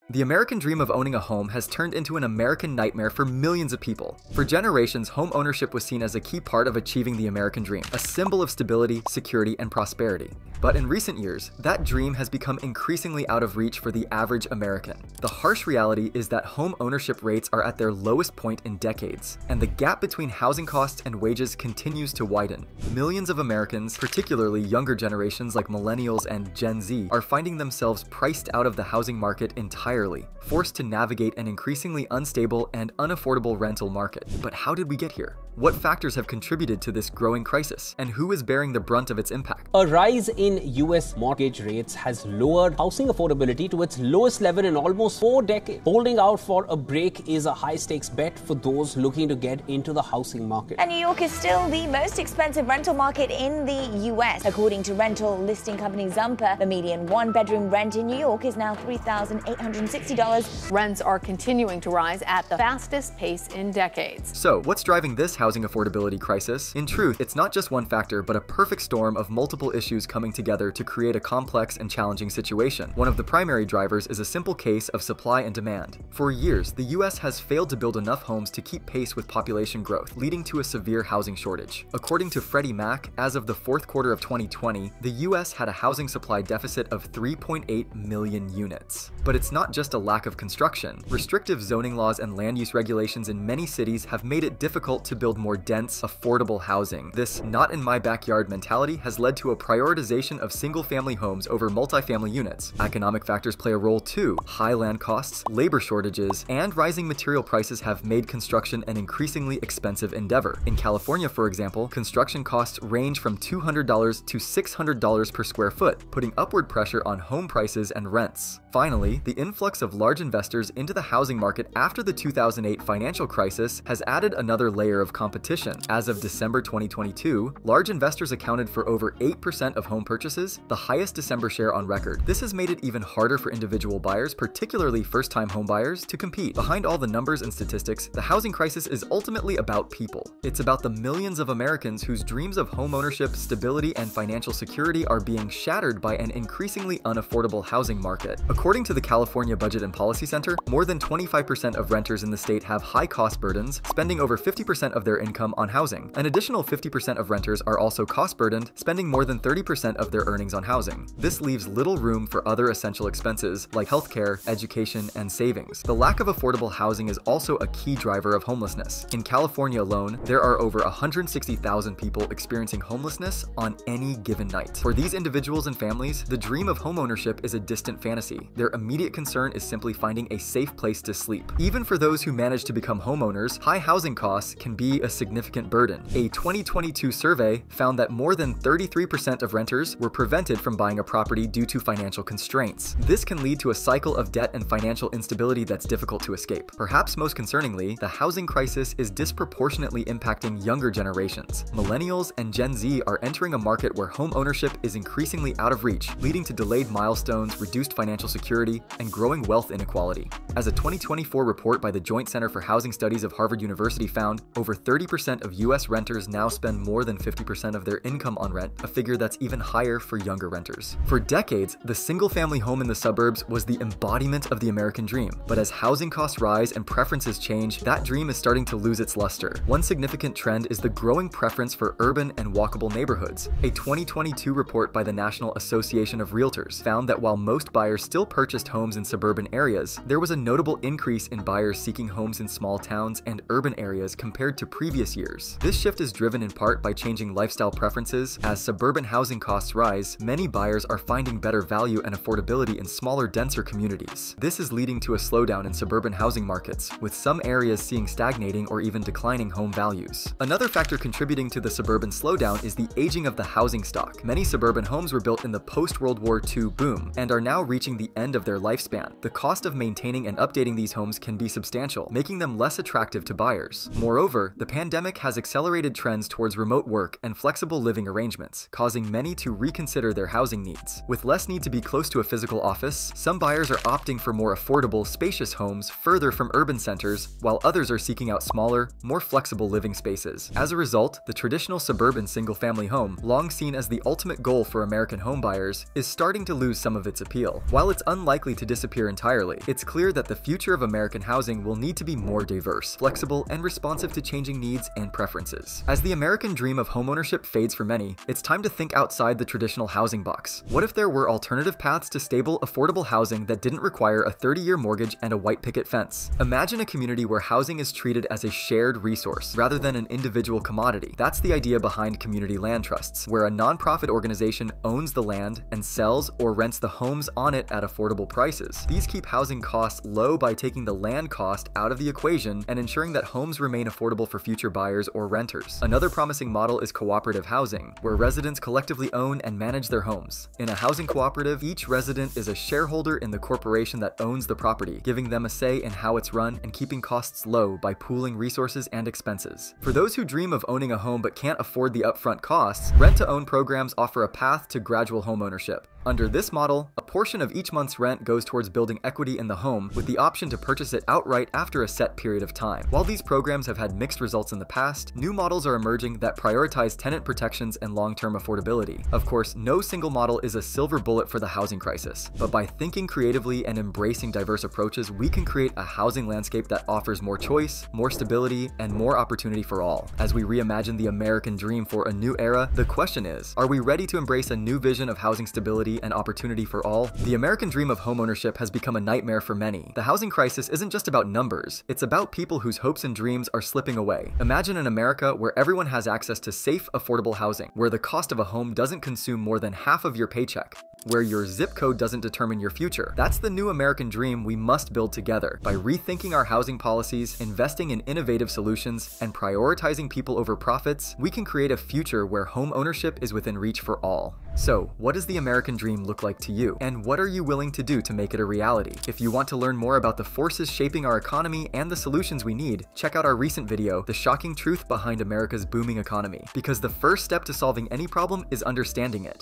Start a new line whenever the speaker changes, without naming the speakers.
The American dream of owning a home has turned into an American nightmare for millions of people. For generations, home ownership was seen as a key part of achieving the American dream, a symbol of stability, security, and prosperity. But in recent years, that dream has become increasingly out of reach for the average American. The harsh reality is that home ownership rates are at their lowest point in decades, and the gap between housing costs and wages continues to widen. Millions of Americans, particularly younger generations like millennials and Gen Z, are finding themselves priced out of the housing market entirely, forced to navigate an increasingly unstable and unaffordable rental market. But how did we get here? What factors have contributed to this growing crisis, and who is bearing the brunt of its impact?
A rise in US mortgage rates has lowered housing affordability to its lowest level in almost 4 decades. Holding out for a break is a high-stakes bet for those looking to get into the housing market.
And New York is still the most expensive rental market in the US. According to rental listing company Zumper, the median one-bedroom rent in New York is now $3,860.
Rents are continuing to rise at the fastest pace in decades.
So, what's driving this housing affordability crisis? In truth, it's not just one factor, but a perfect storm of multiple issues coming together to create a complex and challenging situation. One of the primary drivers is a simple case of supply and demand. For years, the US has failed to build enough homes to keep pace with population growth, leading to a severe housing shortage. According to Freddie Mac, as of the fourth quarter of 2020, the US had a housing supply deficit of 3.8 million units. But it's not just a lack of construction. Restrictive zoning laws and land use regulations in many cities have made it difficult to build more dense, affordable housing. This not-in-my-backyard mentality has led to a prioritization of single-family homes over multifamily units. Economic factors play a role too. High land costs, labor shortages, and rising material prices have made construction an increasingly expensive endeavor. In California, for example, construction costs range from $200 to $600 per square foot, putting upward pressure on home prices and rents. Finally, the influx of large investors into the housing market after the 2008 financial crisis has added another layer of competition. As of December 2022, large investors accounted for over 8% of home purchases, the highest December share on record. This has made it even harder for individual buyers, particularly first-time home buyers, to compete. Behind all the numbers and statistics, the housing crisis is ultimately about people. It's about the millions of Americans whose dreams of home ownership, stability, and financial security are being shattered by an increasingly unaffordable housing market. According to the California Budget and Policy Center, more than 25% of renters in the state have high cost burdens, spending over 50% of their income on housing. An additional 50% of renters are also cost burdened, spending more than 30% of their earnings on housing. This leaves little room for other essential expenses like healthcare, education, and savings. The lack of affordable housing is also a key driver of homelessness. In California alone, there are over 160,000 people experiencing homelessness on any given night. For these individuals and families, the dream of homeownership is a distant fantasy. Their immediate concern is simply finding a safe place to sleep. Even for those who manage to become homeowners, high housing costs can be a significant burden. A 2022 survey found that more than 33% of renters were prevented from buying a property due to financial constraints. This can lead to a cycle of debt and financial instability that's difficult to escape. Perhaps most concerningly, the housing crisis is disproportionately impacting younger generations. Millennials and Gen Z are entering a market where home ownership is increasingly out of reach, leading to delayed milestones, reduced financial security, and growing wealth inequality. As a 2024 report by the Joint Center for Housing Studies of Harvard University found, over 30% of US renters now spend more than 50% of their income on rent, a figure that's even higher for younger renters. For decades, the single-family home in the suburbs was the embodiment of the American dream. But as housing costs rise and preferences change, that dream is starting to lose its luster. One significant trend is the growing preference for urban and walkable neighborhoods. A 2022 report by the National Association of Realtors found that while most buyers still purchased homes in suburban areas, there was a notable increase in buyers seeking homes in small towns and urban areas compared to previous years. This shift is driven in part by changing lifestyle preferences. As suburban housing costs rise, many buyers are finding better value and affordability in smaller, denser communities. This is leading to a slowdown in suburban housing markets, with some areas seeing stagnating or even declining home values. Another factor contributing to the suburban slowdown is the aging of the housing stock. Many suburban homes were built in the post-World War II boom and are now reaching the end of their lifespan. The cost of maintaining and updating these homes can be substantial, making them less attractive to buyers. Moreover, the The pandemic has accelerated trends towards remote work and flexible living arrangements, causing many to reconsider their housing needs. With less need to be close to a physical office, some buyers are opting for more affordable, spacious homes further from urban centers, while others are seeking out smaller, more flexible living spaces. As a result, the traditional suburban single-family home, long seen as the ultimate goal for American homebuyers, is starting to lose some of its appeal. While it's unlikely to disappear entirely, it's clear that the future of American housing will need to be more diverse, flexible, and responsive to changing needs and preferences. As the American dream of homeownership fades for many, it's time to think outside the traditional housing box. What if there were alternative paths to stable, affordable housing that didn't require a 30-year mortgage and a white picket fence? Imagine a community where housing is treated as a shared resource rather than an individual commodity. That's the idea behind community land trusts, where a nonprofit organization owns the land and sells or rents the homes on it at affordable prices. These keep housing costs low by taking the land cost out of the equation and ensuring that homes remain affordable for future buyers or renters. Another promising model is cooperative housing, where residents collectively own and manage their homes. In a housing cooperative, each resident is a shareholder in the corporation that owns the property, giving them a say in how it's run and keeping costs low by pooling resources and expenses. For those who dream of owning a home but can't afford the upfront costs, rent-to-own programs offer a path to gradual homeownership. Under this model, a portion of each month's rent goes towards building equity in the home, with the option to purchase it outright after a set period of time. While these programs have had mixed results in the past, new models are emerging that prioritize tenant protections and long-term affordability. Of course, no single model is a silver bullet for the housing crisis, but by thinking creatively and embracing diverse approaches, we can create a housing landscape that offers more choice, more stability, and more opportunity for all. As we reimagine the American dream for a new era, the question is, are we ready to embrace a new vision of housing stability and opportunity for all? The American dream of homeownership has become a nightmare for many. The housing crisis isn't just about numbers, it's about people whose hopes and dreams are slipping away. Imagine an America where everyone has access to safe, affordable housing, where the cost of a home doesn't consume more than half of your paycheck, where your zip code doesn't determine your future. That's the new American dream we must build together. By rethinking our housing policies, investing in innovative solutions, and prioritizing people over profits, we can create a future where home ownership is within reach for all. So, what does the American dream look like to you? And what are you willing to do to make it a reality? If you want to learn more about the forces shaping our economy and the solutions we need, check out our recent video, The Shocking Truth Behind America's Booming Economy, because the first step to solving any problem is understanding it.